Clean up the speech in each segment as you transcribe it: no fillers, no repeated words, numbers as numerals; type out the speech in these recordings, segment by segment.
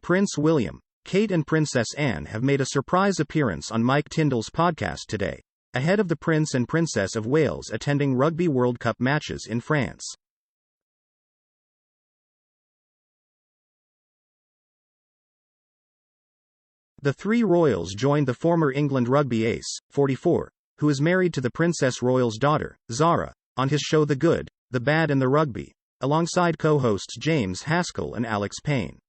Prince William, Kate and Princess Anne have made a surprise appearance on Mike Tindall's podcast today, ahead of the Prince and Princess of Wales attending Rugby World Cup matches in France. The three royals joined the former England rugby ace, 44, who is married to the Princess Royal's daughter, Zara, on his show The Good, the Bad and the Rugby, alongside co-hosts James Haskell and Alex Payne.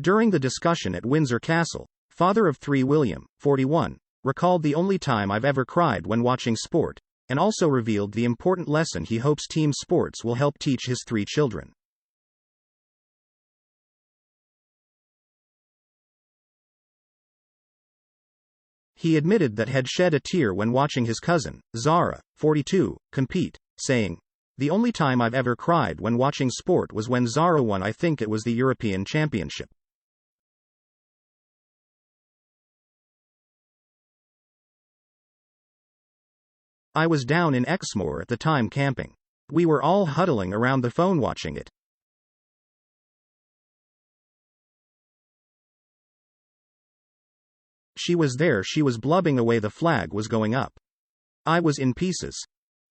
During the discussion at Windsor Castle, father of three William, 41, recalled the only time I've ever cried when watching sport, and also revealed the important lesson he hopes team sports will help teach his three children. He admitted that had shed a tear when watching his cousin, Zara, 42, compete, saying, "The only time I've ever cried when watching sport was when Zara won. I think it was the European Championship. I was down in Exmoor at the time camping. We were all huddling around the phone watching it. She was there, she was blubbing away, the flag was going up. I was in pieces."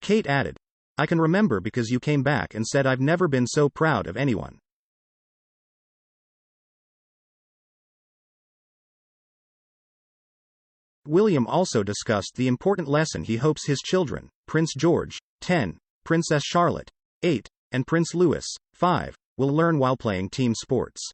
Kate added, "I can remember because you came back and said I've never been so proud of anyone." William also discussed the important lesson he hopes his children, Prince George, 10, Princess Charlotte, 8, and Prince Louis, 5, will learn while playing team sports.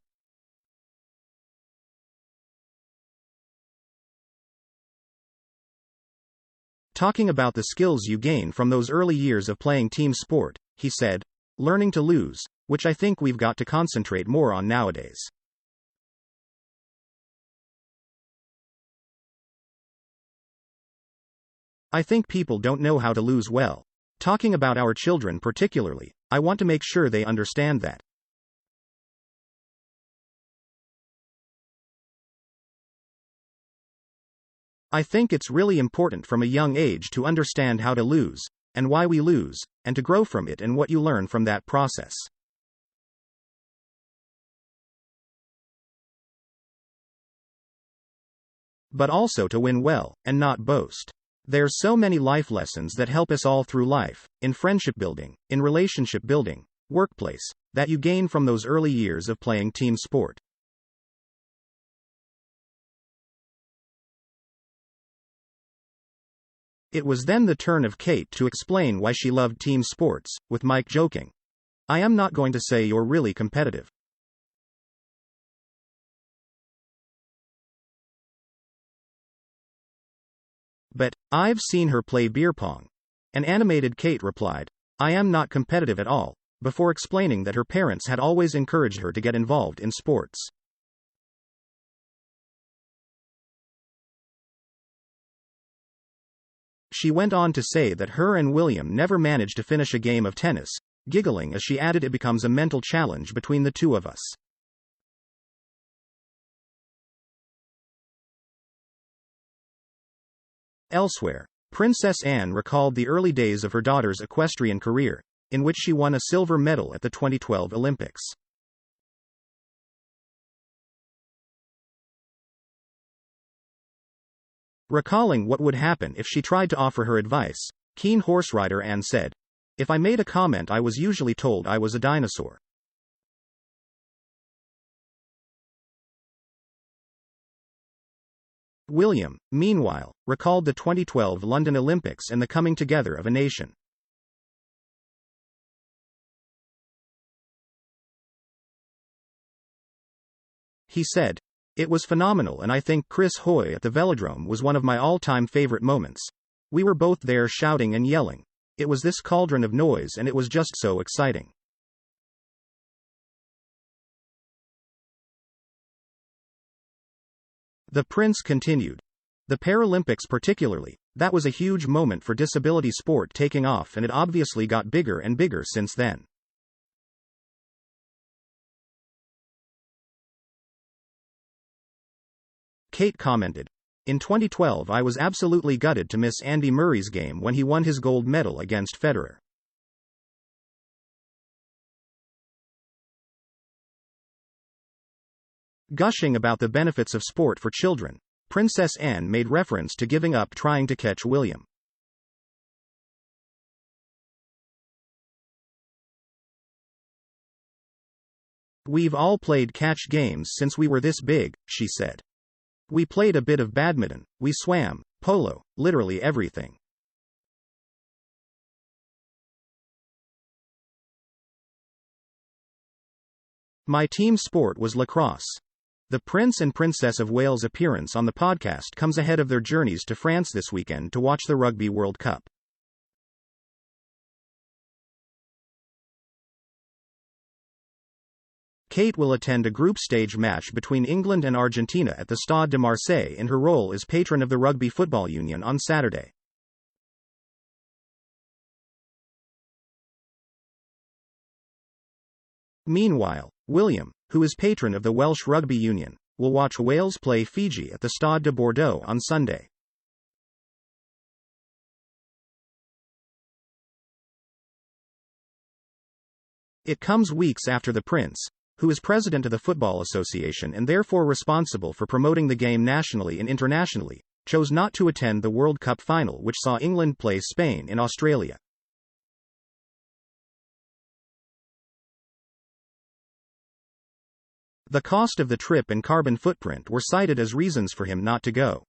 Talking about the skills you gain from those early years of playing team sport, he said, "Learning to lose, which I think we've got to concentrate more on nowadays. I think people don't know how to lose well. Talking about our children particularly, I want to make sure they understand that. I think it's really important from a young age to understand how to lose, and why we lose, and to grow from it and what you learn from that process. But also to win well, and not boast. There's so many life lessons that help us all through life, in friendship building, in relationship building, workplace, that you gain from those early years of playing team sport." It was then the turn of Kate to explain why she loved team sports, with Mike joking, "I am not going to say you're really competitive. But I've seen her play beer pong." An animated Kate replied, "I am not competitive at all," before explaining that her parents had always encouraged her to get involved in sports. She went on to say that her and William never managed to finish a game of tennis, giggling as she added, "It becomes a mental challenge between the two of us." Elsewhere, Princess Anne recalled the early days of her daughter's equestrian career, in which she won a silver medal at the 2012 Olympics. Recalling what would happen if she tried to offer her advice, keen horse rider Anne said, "If I made a comment I was usually told I was a dinosaur." William, meanwhile, recalled the 2012 London Olympics and the coming together of a nation. He said, "It was phenomenal, and I think Chris Hoy at the velodrome was one of my all-time favorite moments. We were both there shouting and yelling. It was this cauldron of noise and it was just so exciting." The prince continued, "The Paralympics particularly, that was a huge moment for disability sport taking off, and it obviously got bigger and bigger since then." Kate commented, "In 2012 I was absolutely gutted to miss Andy Murray's game when he won his gold medal against Federer. Gushing about the benefits of sport for children, Princess Anne made reference to giving up trying to catch William. "We've all played catch games since we were this big," she said. "We played a bit of badminton, we swam, polo, literally everything. My team sport was lacrosse." The Prince and Princess of Wales' appearance on the podcast comes ahead of their journeys to France this weekend to watch the Rugby World Cup. Kate will attend a group stage match between England and Argentina at the Stade de Marseille in her role as patron of the Rugby Football Union on Saturday. Meanwhile, William, who is patron of the Welsh Rugby Union, will watch Wales play Fiji at the Stade de Bordeaux on Sunday. It comes weeks after the Prince, who is president of the Football Association and therefore responsible for promoting the game nationally and internationally, chose not to attend the World Cup final which saw England play Spain in Australia. The cost of the trip and carbon footprint were cited as reasons for him not to go.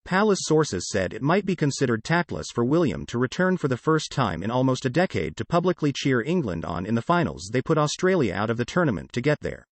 Palace sources said it might be considered tactless for William to return for the first time in almost a decade to publicly cheer England on in the finals. They put Australia out of the tournament to get there.